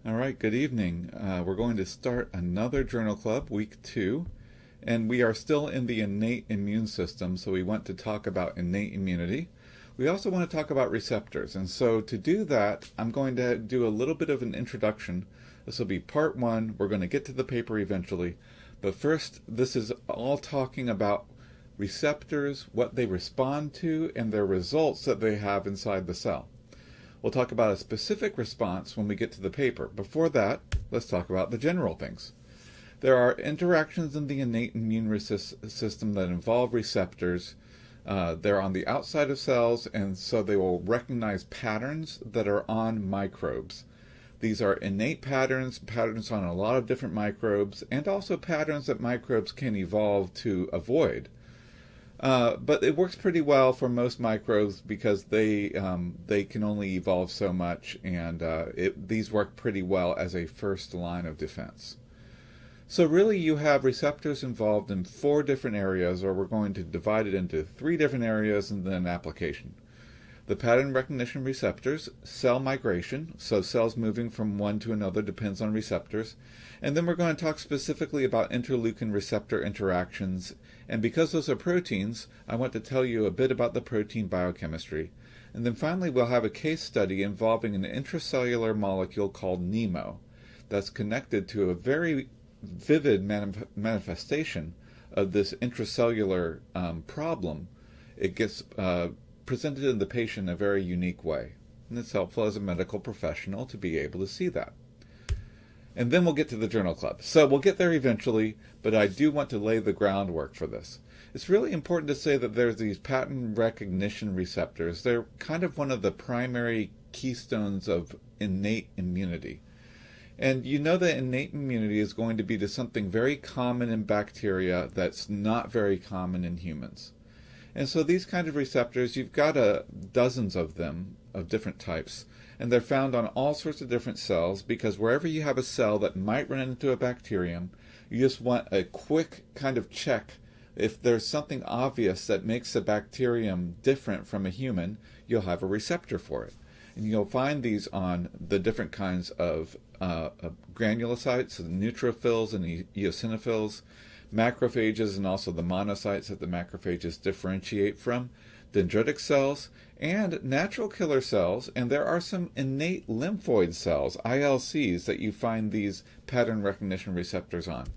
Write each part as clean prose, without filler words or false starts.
All right, good evening. We're going to start another journal club, week 2, and we are still in the innate immune system, so we want to talk about innate immunity. We also want to talk about receptors, and so to do that, I'm going to do a little bit of an introduction. This will be part 1. We're going to get to the paper eventually, but first, this is all talking about receptors, what they respond to, and their results that they have inside the cell. We'll talk about a specific response when we get to the paper. Before that, let's talk about the general things. There are interactions in the innate immune system that involve receptors. They're on the outside of cells, and so they will recognize patterns that are on microbes. These are innate patterns, patterns on a lot of different microbes, and also patterns that microbes can evolve to avoid. But it works pretty well for most microbes because they can only evolve so much, and these work pretty well as a first line of defense. So really you have receptors involved in 4 different areas, or we're going to divide it into 3 different areas and then application. The pattern recognition receptors, cell migration, so cells moving from one to another depends on receptors, and then we're going to talk specifically about interleukin receptor interactions, and because those are proteins, I want to tell you a bit about the protein biochemistry. And then finally we'll have a case study involving an intracellular molecule called NEMO that's connected to a very vivid manifestation of this intracellular problem. It gets presented in the patient in a very unique way. And it's helpful as a medical professional to be able to see that. And then we'll get to the journal club. So we'll get there eventually, but I do want to lay the groundwork for this. It's really important to say that there's these pattern recognition receptors. They're kind of one of the primary keystones of innate immunity. And you know that innate immunity is going to be to something very common in bacteria that's not very common in humans. And so these kind of receptors, you've got dozens of them, of different types, and they're found on all sorts of different cells because wherever you have a cell that might run into a bacterium, you just want a quick kind of check. If there's something obvious that makes a bacterium different from a human, you'll have a receptor for it. And you'll find these on the different kinds of granulocytes, the neutrophils and eosinophils, macrophages, and also the monocytes that the macrophages differentiate from, dendritic cells, and natural killer cells, and there are some innate lymphoid cells, ILCs, that you find these pattern recognition receptors on.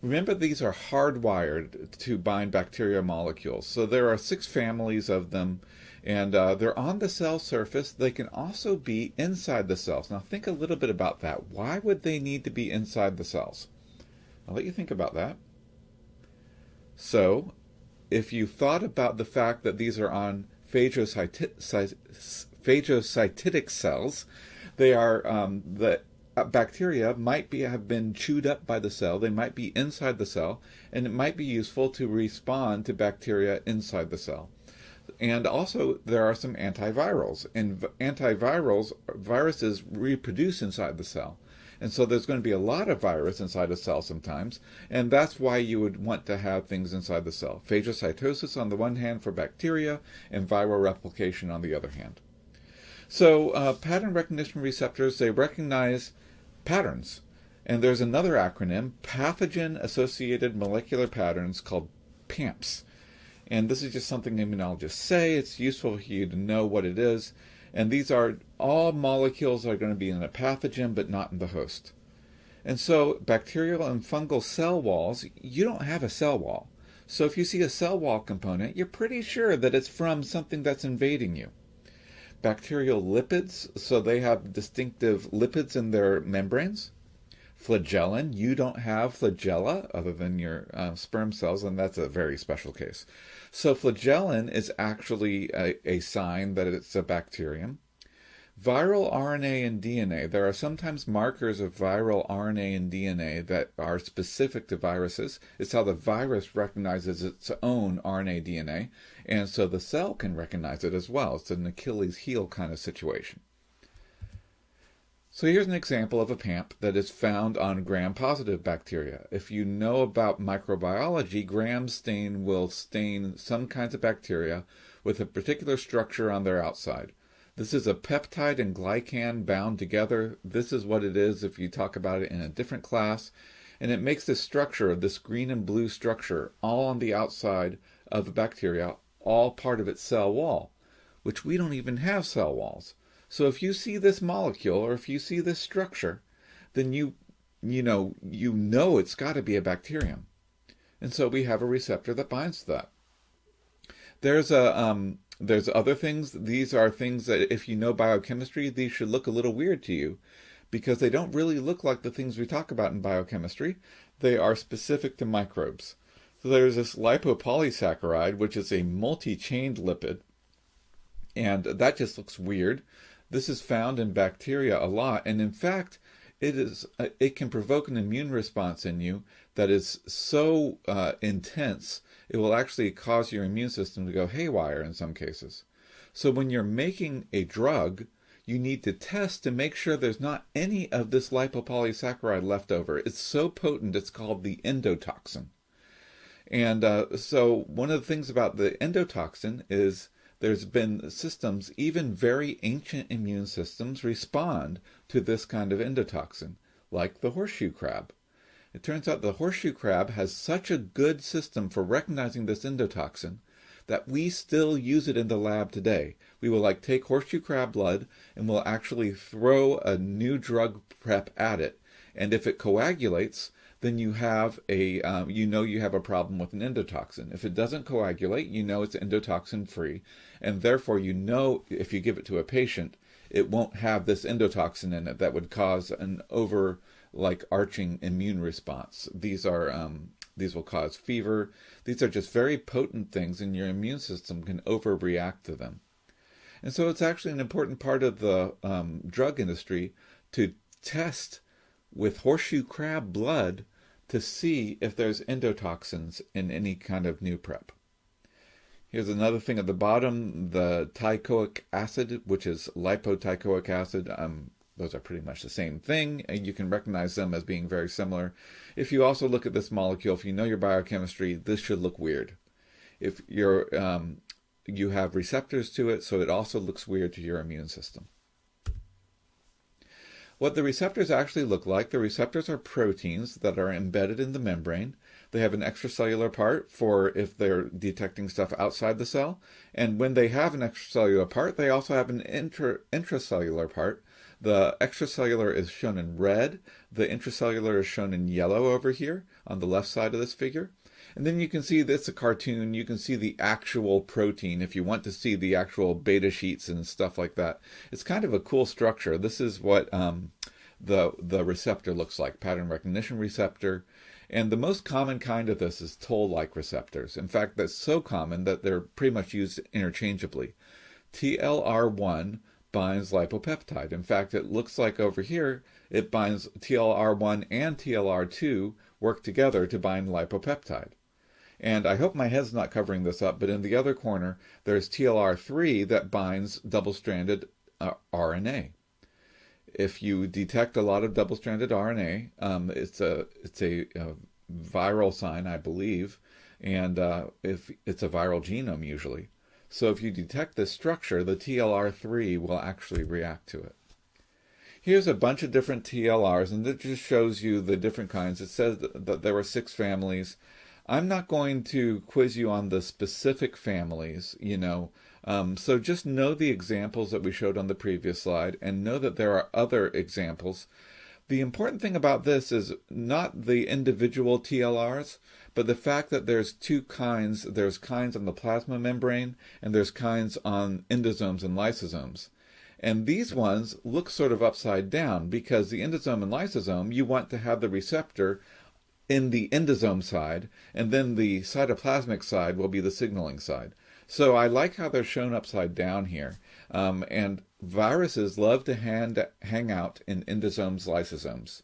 Remember, these are hardwired to bind bacterial molecules, so there are 6 families of them, and they're on the cell surface. They can also be inside the cells. Now think a little bit about that. Why would they need to be inside the cells? I'll let you think about that. So, if you thought about the fact that these are on phagocytic cells, they are the bacteria might have been chewed up by the cell. They might be inside the cell, and it might be useful to respond to bacteria inside the cell. And also, there are some antivirals, and viruses reproduce inside the cell. And so there's going to be a lot of virus inside a cell sometimes, and that's why you would want to have things inside the cell. Phagocytosis on the one hand for bacteria, and viral replication on the other hand. So pattern recognition receptors, they recognize patterns. And there's another acronym, pathogen-associated molecular patterns, called PAMPs. And this is just something immunologists say. It's useful for you to know what it is. And these are all molecules that are going to be in a pathogen but not in the host. And so bacterial and fungal cell walls, you don't have a cell wall. So if you see a cell wall component, you're pretty sure that it's from something that's invading you. Bacterial lipids, so they have distinctive lipids in their membranes. Flagellin, you don't have flagella other than your sperm cells, and that's a very special case. So flagellin is actually a sign that it's a bacterium. Viral RNA and DNA, there are sometimes markers of viral RNA and DNA that are specific to viruses. It's how the virus recognizes its own RNA DNA, and so the cell can recognize it as well. It's an Achilles heel kind of situation. So here's an example of a PAMP that is found on gram-positive bacteria. If you know about microbiology, gram stain will stain some kinds of bacteria with a particular structure on their outside. This is a peptide and glycan bound together. This is what it is if you talk about it in a different class. And it makes this structure, this green and blue structure, all on the outside of a bacteria, all part of its cell wall, which we don't even have cell walls. So if you see this molecule or if you see this structure, then you know it's got to be a bacterium. And so we have a receptor that binds to that. There's other things. These are things that if you know biochemistry, these should look a little weird to you because they don't really look like the things we talk about in biochemistry. They are specific to microbes. So there's this lipopolysaccharide, which is a multi-chained lipid, and that just looks weird. This is found in bacteria a lot, and in fact, it can provoke an immune response in you that is so intense, it will actually cause your immune system to go haywire in some cases. So when you're making a drug, you need to test to make sure there's not any of this lipopolysaccharide left over. It's so potent, it's called the endotoxin. And so one of the things about the endotoxin is there's been systems, even very ancient immune systems, respond to this kind of endotoxin, like the horseshoe crab. It turns out the horseshoe crab has such a good system for recognizing this endotoxin that we still use it in the lab today. We will take horseshoe crab blood and we'll actually throw a new drug prep at it. And if it coagulates, then you have you have a problem with an endotoxin. If it doesn't coagulate, you know it's endotoxin free, and therefore you know if you give it to a patient, it won't have this endotoxin in it that would cause an arching immune response. These will cause fever. These are just very potent things, and your immune system can overreact to them. And so it's actually an important part of the drug industry to test with horseshoe crab blood to see if there's endotoxins in any kind of new prep. Here's another thing at the bottom, the teichoic acid, which is lipoteichoic acid. Those are pretty much the same thing, and you can recognize them as being very similar. If you also look at this molecule, if you know your biochemistry, this should look weird. If you have receptors to it, so it also looks weird to your immune system. What the receptors actually look like, the receptors are proteins that are embedded in the membrane. They have an extracellular part for if they're detecting stuff outside the cell. And when they have an extracellular part, they also have an intracellular part. The extracellular is shown in red. The intracellular is shown in yellow over here on the left side of this figure. And then you can see that's a cartoon. You can see the actual protein if you want to see the actual beta sheets and stuff like that. It's kind of a cool structure. This is what the receptor looks like, pattern recognition receptor. And the most common kind of this is toll-like receptors. In fact, that's so common that they're pretty much used interchangeably. TLR1 binds lipopeptide. In fact, it looks like over here, it binds TLR1 and TLR2 work together to bind lipopeptide. And I hope my head's not covering this up, but in the other corner, there's TLR3 that binds double-stranded RNA. If you detect a lot of double-stranded RNA, it's a viral sign, I believe, and if it's a viral genome usually. So if you detect this structure, the TLR3 will actually react to it. Here's a bunch of different TLRs, and it just shows you the different kinds. It says that there were 6 families. I'm not going to quiz you on the specific families, so just know the examples that we showed on the previous slide and know that there are other examples. The important thing about this is not the individual TLRs, but the fact that there's 2 kinds. There's kinds on the plasma membrane and there's kinds on endosomes and lysosomes. And these ones look sort of upside down because the endosome and lysosome, you want to have the receptor in the endosome side, and then the cytoplasmic side will be the signaling side. So I like how they're shown upside down here. And viruses love to hang out in endosomes, lysosomes.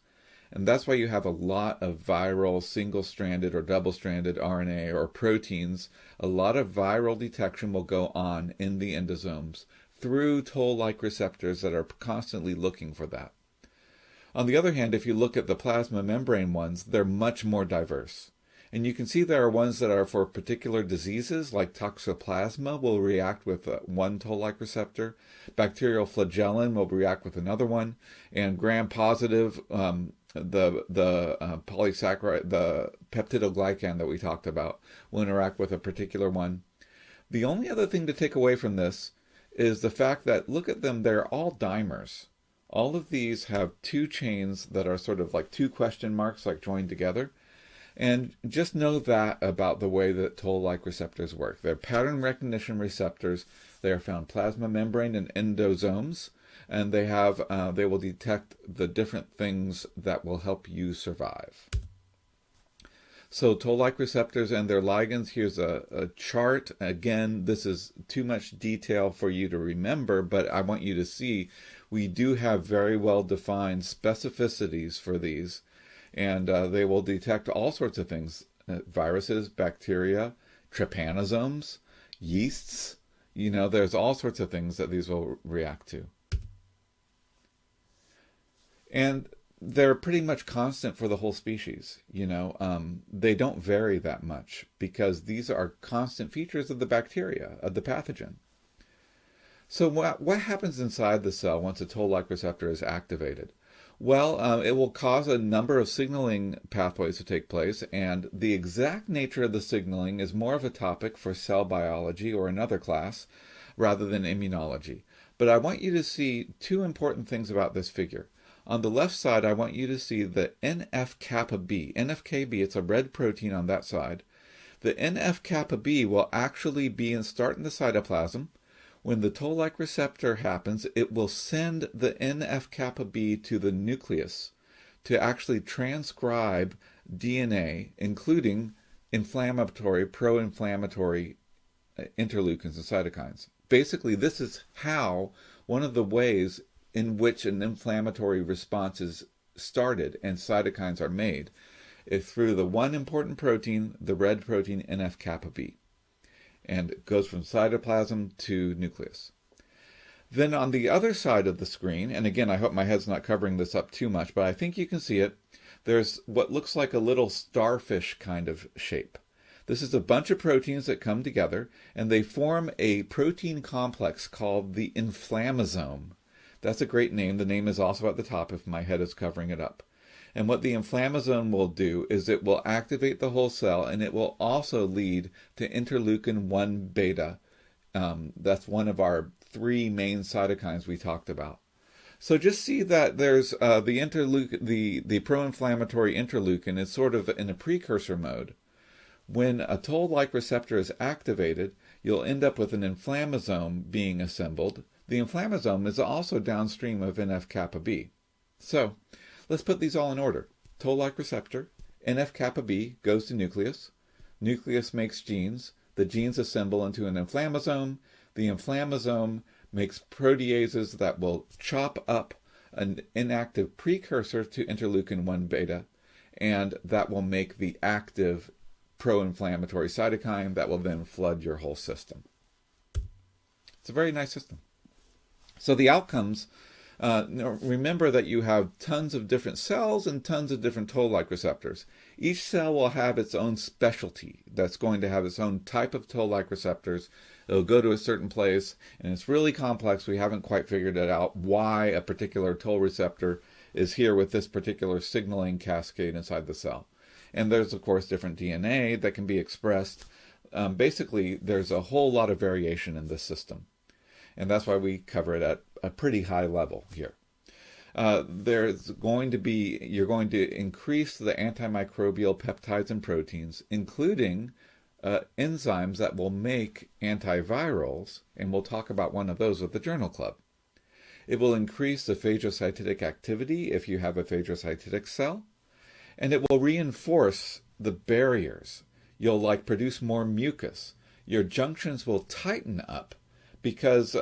And that's why you have a lot of viral single-stranded or double-stranded RNA or proteins. A lot of viral detection will go on in the endosomes through toll-like receptors that are constantly looking for that. On the other hand, if you look at the plasma membrane ones, they're much more diverse. And you can see there are ones that are for particular diseases, like toxoplasma will react with one toll-like receptor, bacterial flagellin will react with another one, and gram-positive, polysaccharide, the peptidoglycan that we talked about, will interact with a particular one. The only other thing to take away from this is the fact that, look at them, they're all dimers. All of these have two chains that are sort of like two question marks, like joined together. And just know that about the way that toll-like receptors work. They're pattern recognition receptors. They are found plasma membrane and endosomes, and they will detect the different things that will help you survive. So toll-like receptors and their ligands, here's a chart. Again, this is too much detail for you to remember, but I want you to see we do have very well-defined specificities for these, and they will detect all sorts of things, viruses, bacteria, trypanosomes, yeasts. There's all sorts of things that these will react to. And they're pretty much constant for the whole species. They don't vary that much because these are constant features of the bacteria, of the pathogen. So what happens inside the cell once a toll-like receptor is activated? Well, it will cause a number of signaling pathways to take place, and the exact nature of the signaling is more of a topic for cell biology or another class rather than immunology. But I want you to see two important things about this figure. On the left side, I want you to see the NF-kappa B. NF-kB, it's a red protein on that side. The NF-kappa B will actually start in the cytoplasm. When the toll-like receptor happens, it will send the NF-kappa B to the nucleus to actually transcribe DNA, including inflammatory, pro-inflammatory interleukins and cytokines. Basically, this is how one of the ways in which an inflammatory response is started and cytokines are made is through the one important protein, the red protein NF-kappa B. And it goes from cytoplasm to nucleus. Then on the other side of the screen, and again, I hope my head's not covering this up too much, but I think you can see it, there's what looks like a little starfish kind of shape. This is a bunch of proteins that come together, and they form a protein complex called the inflammasome. That's a great name. The name is also at the top if my head is covering it up. And what the inflammasome will do is it will activate the whole cell, and it will also lead to interleukin 1 beta. That's one of our three main cytokines we talked about. So just see that there's the pro-inflammatory interleukin is sort of in a precursor mode. When a toll-like receptor is activated, you'll end up with an inflammasome being assembled. The inflammasome is also downstream of NF-kappa B. So let's put these all in order. Toll-like receptor, NF-kappa B goes to nucleus. Nucleus makes genes. The genes assemble into an inflammasome. The inflammasome makes proteases that will chop up an inactive precursor to interleukin 1 beta, and that will make the active pro-inflammatory cytokine that will then flood your whole system. It's a very nice system. So the outcomes, remember that you have tons of different cells and tons of different toll-like receptors. Each cell will have its own specialty that's going to have its own type of toll-like receptors. It'll go to a certain place, and it's really complex. We haven't quite figured it out why a particular toll receptor is here with this particular signaling cascade inside the cell. And there's, of course, different DNA that can be expressed. Basically, there's a whole lot of variation in this system. And that's why we cover it at a pretty high level here. You're going to increase the antimicrobial peptides and proteins, including enzymes that will make antivirals, and we'll talk about one of those with the Journal Club. It will increase the phagocytic activity if you have a phagocytic cell, and it will reinforce the barriers. You'll produce more mucus. Your junctions will tighten up, because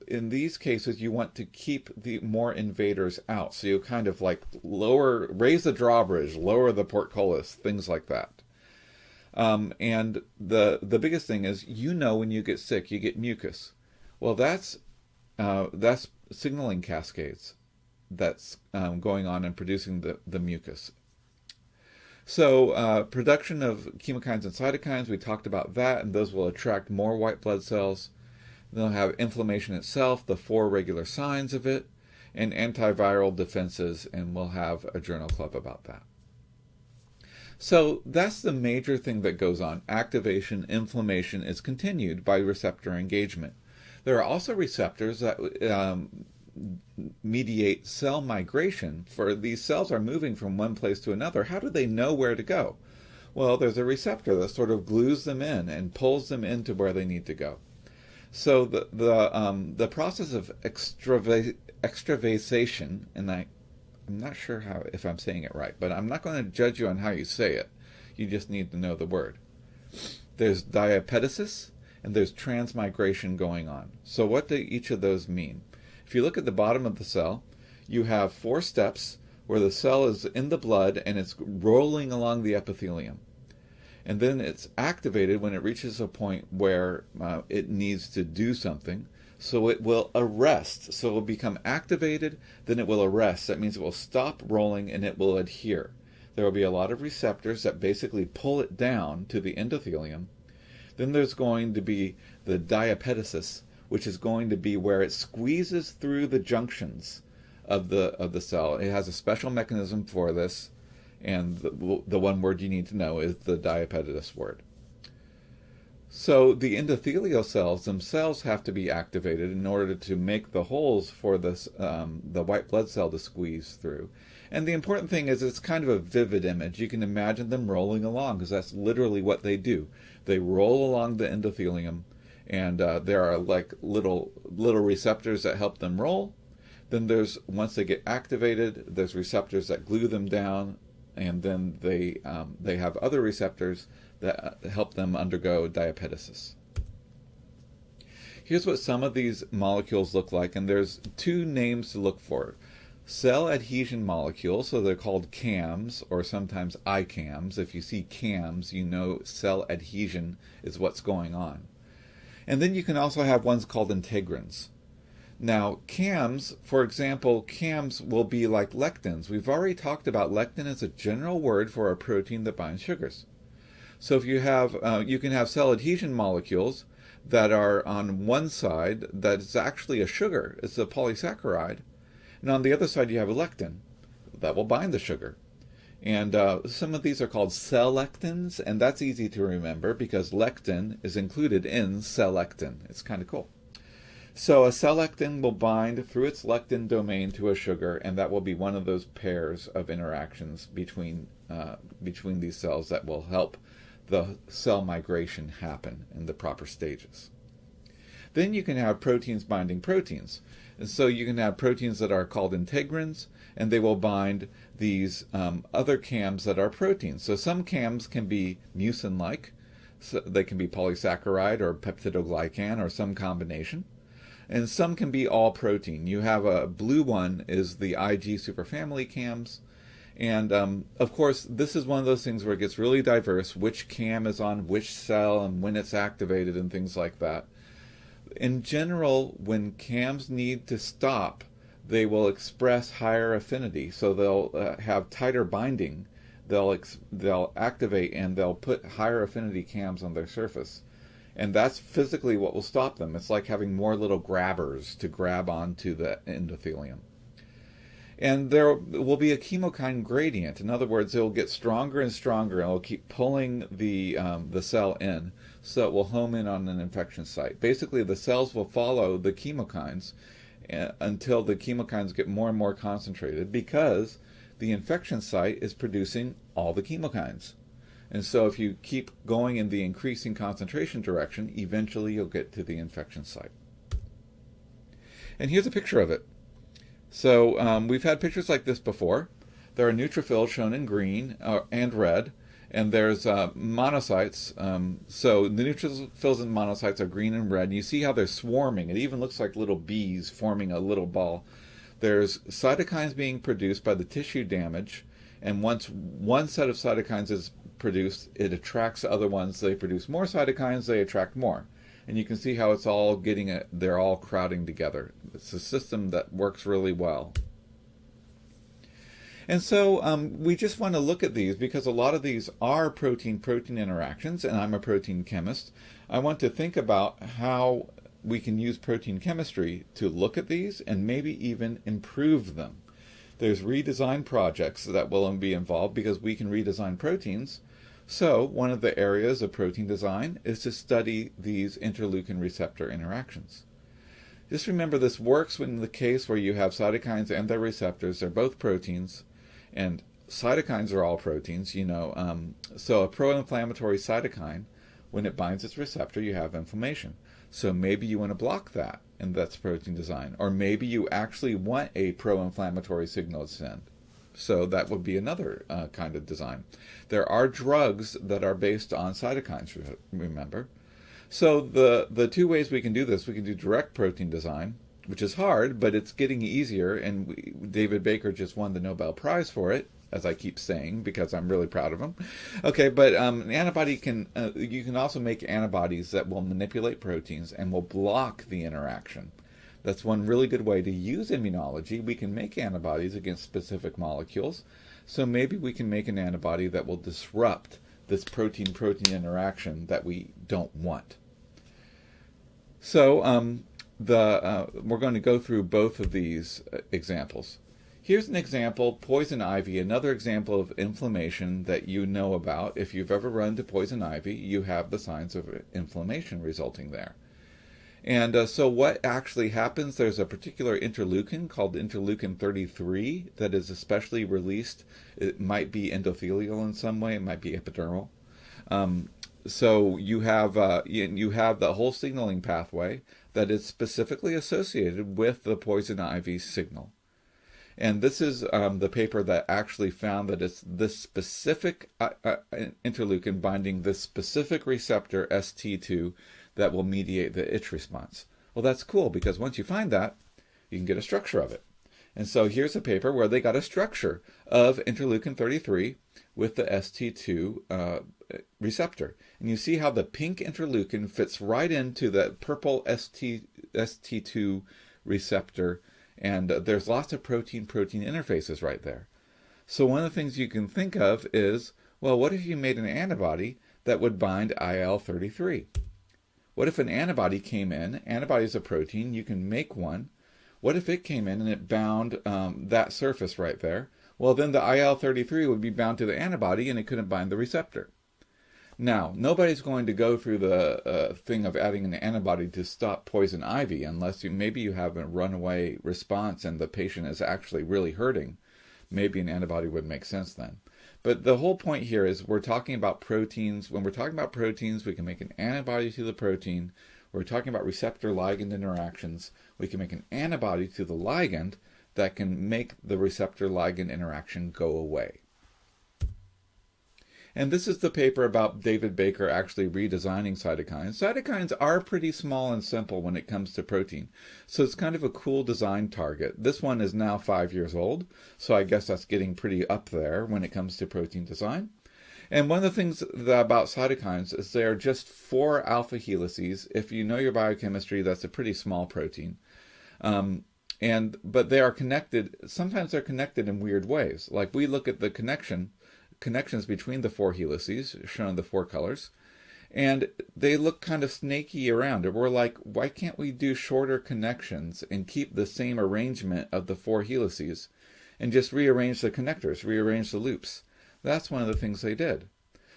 in these cases you want to keep the more invaders out. So you kind of raise the drawbridge, lower the portcullis, things like that. And the biggest thing is, when you get sick, you get mucus. Well, that's signaling cascades that's going on and producing the mucus. So production of chemokines and cytokines, we talked about that, and those will attract more white blood cells. They'll have inflammation itself, the 4 regular signs of it, and antiviral defenses, and we'll have a journal club about that. So that's the major thing that goes on. Activation, inflammation is continued by receptor engagement. There are also receptors that mediate cell migration. For these cells are moving from one place to another. How do they know where to go? Well, there's a receptor that sort of glues them in and pulls them into where they need to go. So the process of extravasation, and I'm not sure if I'm saying it right, but I'm not going to judge you on how you say it. You just need to know the word. There's diapedesis and there's transmigration going on. So what do each of those mean? If you look at the bottom of the cell, you have 4 steps where the cell is in the blood and it's rolling along the epithelium. And then it's activated when it reaches a point where it needs to do something. So it will arrest. So it will become activated, then it will arrest. That means it will stop rolling and it will adhere. There will be a lot of receptors that basically pull it down to the endothelium. Then there's going to be the diapedesis, which is going to be where it squeezes through the junctions of the cell. It has a special mechanism for this, and the one word you need to know is the diapedesis word. So the endothelial cells themselves have to be activated in order to make the holes for this, the white blood cell to squeeze through. And the important thing is it's kind of a vivid image. You can imagine them rolling along because that's literally what they do. They roll along the endothelium, and there are like little receptors that help them roll. Then once they get activated, there's receptors that glue them down, and then they have other receptors that help them undergo diapedesis. Here's what some of these molecules look like, and there's 2 names to look for. Cell adhesion molecules, so they're called CAMs, or sometimes ICAMs. If you see CAMs, you know cell adhesion is what's going on. And then you can also have ones called integrins. Now, CAMs, for example, CAMs will be like lectins. We've already talked about lectin as a general word for a protein that binds sugars. So if you have, you can have cell adhesion molecules that are on one side that is actually a sugar. It's a polysaccharide. And on the other side, you have a lectin that will bind the sugar. And some of these are called cell-lectins, and that's easy to remember because lectin is included in cell-lectin. It's kind of cool. So a cell-lectin will bind through its lectin domain to a sugar, and that will be one of those pairs of interactions between these cells that will help the cell migration happen in the proper stages. Then you can have proteins binding proteins. And so you can have proteins that are called integrins, and they will bind these other CAMs that are proteins. So some CAMs can be mucin-like. So they can be polysaccharide or peptidoglycan or some combination. And some can be all protein. You have a blue one is the IG superfamily CAMs. And of course, this is one of those things where it gets really diverse, which CAM is on which cell and when it's activated and things like that. In general, when CAMs need to stop, they will express higher affinity. So they'll have tighter binding. They'll activate and they'll put higher affinity CAMs on their surface. And that's physically what will stop them. It's like having more little grabbers to grab onto the endothelium. And there will be a chemokine gradient. In other words, it will get stronger and stronger, and it will keep pulling the cell in, so it will home in on an infection site. Basically, the cells will follow the chemokines until the chemokines get more and more concentrated because the infection site is producing all the chemokines. And so if you keep going in the increasing concentration direction, eventually you'll get to the infection site. And here's a picture of it. So we've had pictures like this before. There are neutrophils shown in green and red, and there's monocytes. So the neutrophils and monocytes are green and red. And you see how they're swarming. It even looks like little bees forming a little ball. There's cytokines being produced by the tissue damage, and once one set of cytokines is produced, it attracts other ones. They produce more cytokines, they attract more. And you can see how it's all they're all crowding together. It's a system that works really well. And so we just want to look at these because a lot of these are protein-protein interactions, and I'm a protein chemist. I want to think about how we can use protein chemistry to look at these and maybe even improve them. There's redesign projects that will be involved because we can redesign proteins. So one of the areas of protein design is to study these interleukin receptor interactions. Just remember this works in the case where you have cytokines and their receptors. They're both proteins, and cytokines are all proteins, so a pro-inflammatory cytokine, when it binds its receptor, you have inflammation. So maybe you want to block that, and that's protein design. Or maybe you actually want a pro-inflammatory signal to send. So that would be another kind of design. There are drugs that are based on cytokines, remember. So the two ways we can do this, we can do direct protein design, which is hard, but it's getting easier, and David Baker just won the Nobel Prize for it, as I keep saying, because I'm really proud of him. Okay, but an antibody you can also make antibodies that will manipulate proteins and will block the interaction. That's one really good way to use immunology. We can make antibodies against specific molecules, so maybe we can make an antibody that will disrupt this protein-protein interaction that we don't want. So we're going to go through both of these examples. Here's an example, poison ivy, another example of inflammation that you know about. If you've ever run into poison ivy, you have the signs of inflammation resulting there. And so what actually happens, there's a particular interleukin called interleukin 33 that is especially released. It might be endothelial in some way, it might be epidermal. So you have the whole signaling pathway that is specifically associated with the poison ivy signal. And this is the paper that actually found that it's this specific interleukin binding this specific receptor ST2 that will mediate the itch response. Well, that's cool because once you find that, you can get a structure of it. And so here's a paper where they got a structure of interleukin 33 with the ST2 receptor. And you see how the pink interleukin fits right into the purple ST2 receptor, and there's lots of protein-protein interfaces right there. So one of the things you can think of is, well, what if you made an antibody that would bind IL-33? What if an antibody came in? Antibody is a protein, you can make one. What if it came in and it bound that surface right there? Well, then the IL-33 would be bound to the antibody and it couldn't bind the receptor. Now, nobody's going to go through the thing of adding an antibody to stop poison ivy unless maybe you have a runaway response and the patient is actually really hurting. Maybe an antibody would make sense then. But the whole point here is we're talking about proteins. When we're talking about proteins, we can make an antibody to the protein. We're talking about receptor-ligand interactions. We can make an antibody to the ligand that can make the receptor-ligand interaction go away. And this is the paper about David Baker actually redesigning cytokines. Cytokines are pretty small and simple when it comes to protein. So it's kind of a cool design target. This one is now 5 years old, so I guess that's getting pretty up there when it comes to protein design. And one of the things about cytokines is they are just 4 alpha helices. If you know your biochemistry, that's a pretty small protein. But they are connected. Sometimes they're connected in weird ways. Like we look at the connections between the 4 helices, shown in the 4 colors, and they look kind of snaky around. And we're like, why can't we do shorter connections and keep the same arrangement of the 4 helices and just rearrange the connectors, rearrange the loops? That's one of the things they did.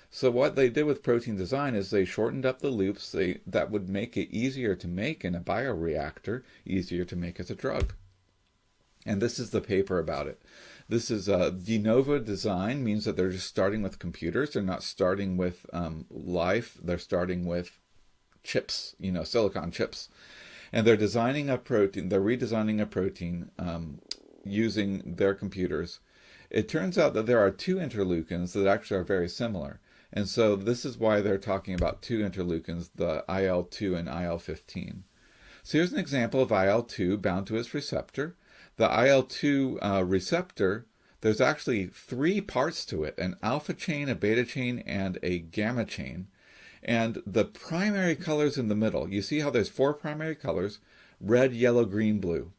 So what they did with protein design is they shortened up the loops that would make it easier to make in a bioreactor, easier to make as a drug. And this is the paper about it. This is de novo design, means that they're just starting with computers. They're not starting with life. They're starting with chips, silicon chips. And they're designing a protein. They're redesigning a protein using their computers. It turns out that there are 2 interleukins that actually are very similar. And so this is why they're talking about 2 interleukins, the IL-2 and IL-15. So here's an example of IL-2 bound to its receptor. The IL-2 receptor, there's actually 3 parts to it, an alpha chain, a beta chain, and a gamma chain. And the primary colors in the middle, you see how there's 4 primary colors, red, yellow, green, blue.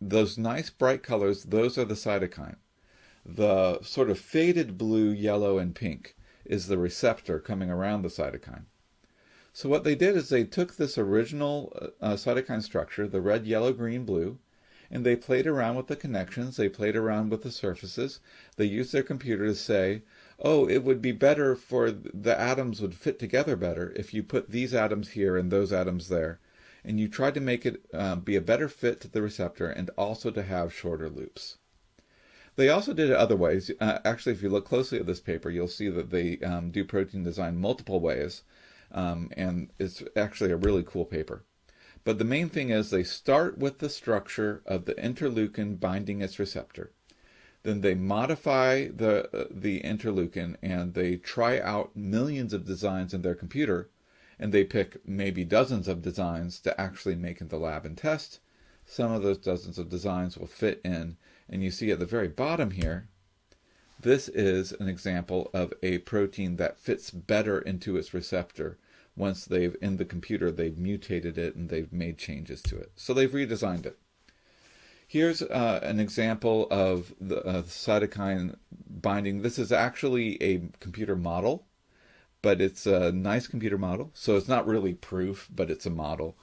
those nice bright colors, those are the cytokine. The sort of faded blue, yellow, and pink is the receptor coming around the cytokine. So what they did is they took this original cytokine structure, the red, yellow, green, blue, and they played around with the connections, they played around with the surfaces. They used their computer to say, oh, it would be better for the atoms would fit together better if you put these atoms here and those atoms there. And you tried to make it be a better fit to the receptor and also to have shorter loops. They also did it other ways. Actually, if you look closely at this paper, you'll see that they do protein design multiple ways. And it's actually a really cool paper. But the main thing is they start with the structure of the interleukin binding its receptor. Then they modify the interleukin and they try out millions of designs in their computer, and they pick maybe dozens of designs to actually make in the lab and test. Some of those dozens of designs will fit in, and you see at the very bottom here, this is an example of a protein that fits better into its receptor. Once they've, in the computer, they've mutated it and they've made changes to it. So they've redesigned it. Here's an example of the cytokine binding. This is actually a computer model, but it's a nice computer model. So it's not really proof, but it's a model.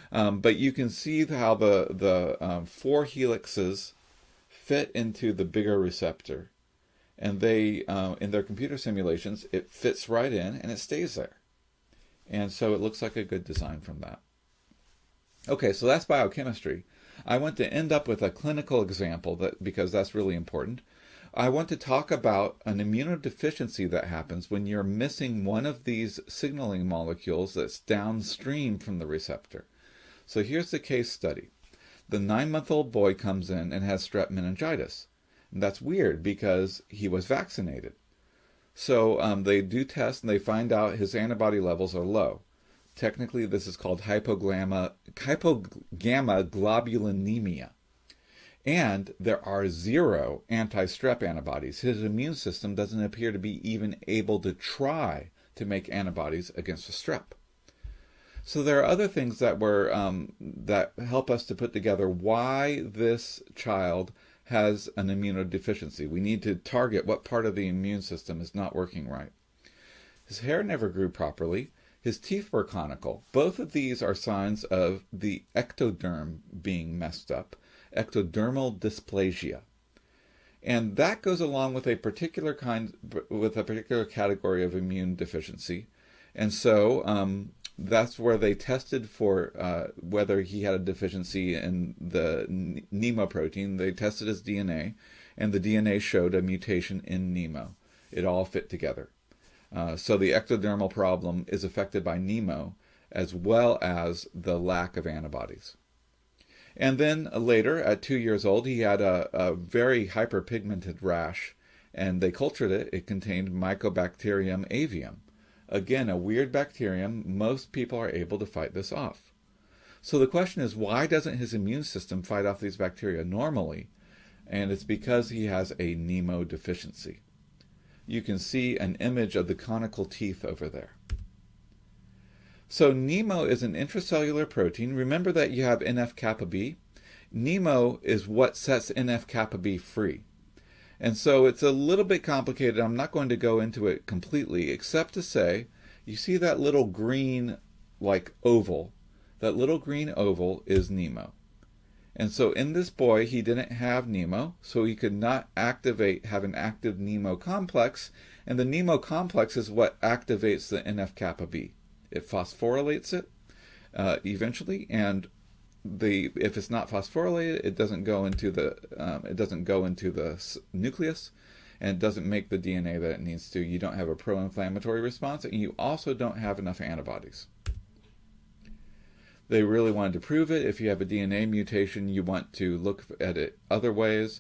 But you can see how the 4 helixes fit into the bigger receptor. And they, in their computer simulations, it fits right in and it stays there. And so it looks like a good design from that. Okay, so that's biochemistry. I want to end up with a clinical example because that's really important. I want to talk about an immunodeficiency that happens when you're missing one of these signaling molecules that's downstream from the receptor. So here's the case study. The 9-month-old boy comes in and has strep meningitis. And that's weird because he was vaccinated. So they do tests and they find out his antibody levels are low. Technically, this is called hypogammaglobulinemia. And there are 0 anti-strep antibodies. His immune system doesn't appear to be even able to try to make antibodies against the strep. So there are other things that that help us to put together why this child has an immunodeficiency. We need to target what part of the immune system is not working right. His hair never grew properly. His teeth were conical. Both of these are signs of the ectoderm being messed up, ectodermal dysplasia. And that goes along with a particular category of immune deficiency. And so that's where they tested for whether he had a deficiency in the NEMO protein. They tested his DNA, and the DNA showed a mutation in NEMO. It all fit together. So the ectodermal problem is affected by NEMO as well as the lack of antibodies. And then later, at 2 years old, he had a very hyperpigmented rash, and they cultured it. It contained Mycobacterium avium. Again, a weird bacterium. Most people are able to fight this off. So the question is, why doesn't his immune system fight off these bacteria normally? And it's because he has a NEMO deficiency. You can see an image of the conical teeth over there. So NEMO is an intracellular protein. Remember that you have NF-kappa B. NEMO is what sets NF-kappa B free. And so it's a little bit complicated. I'm not going to go into it completely, except to say, you see that little green, oval? That little green oval is NEMO. And so in this boy, he didn't have NEMO, so he could not have an active NEMO complex, and the NEMO complex is what activates the NF-kappa B. It phosphorylates it eventually, and if it's not phosphorylated, it doesn't go into the nucleus, and it doesn't make the DNA that it needs to. You don't have a pro-inflammatory response, and you also don't have enough antibodies. They really wanted to prove it. If you have a DNA mutation, you want to look at it other ways.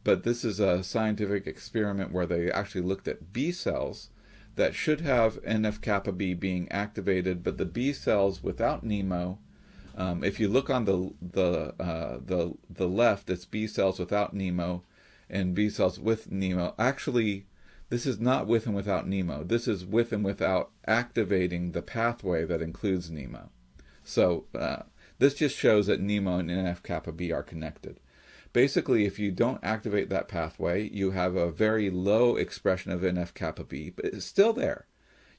But this is a scientific experiment where they actually looked at B cells that should have NF-kappa B being activated, but the B cells without NEMO, if you look on the left, it's B cells without NEMO and B cells with NEMO. Actually, this is not with and without NEMO. This is with and without activating the pathway that includes NEMO. So this just shows that NEMO and NF-kappa B are connected. Basically, if you don't activate that pathway, you have a very low expression of NF-kappa B, but it's still there.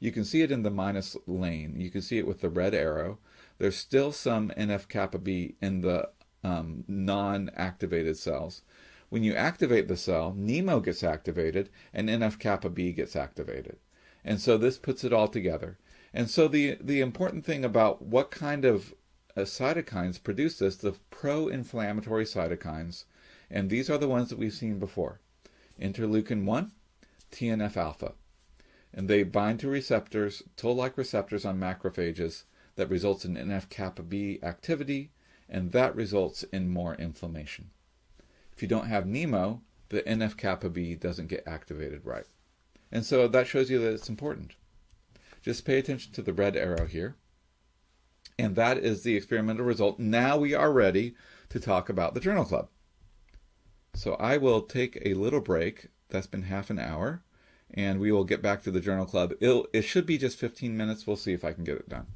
You can see it in the minus lane. You can see it with the red arrow. There's still some NF-kappa B in the non-activated cells. When you activate the cell, NEMO gets activated and NF-kappa B gets activated. And so this puts it all together. And so the important thing about what kind of cytokines produce this, the pro-inflammatory cytokines, and these are the ones that we've seen before. Interleukin 1, TNF-alpha. And they bind to receptors, toll-like receptors on macrophages that results in NF-kappa B activity, and that results in more inflammation. If you don't have NEMO, the NF-kappa B doesn't get activated right. And so that shows you that it's important. Just pay attention to the red arrow here. And that is the experimental result. Now we are ready to talk about the Journal Club. So I will take a little break. That's been half an hour. And we will get back to the Journal Club. It should be just 15 minutes. We'll see if I can get it done.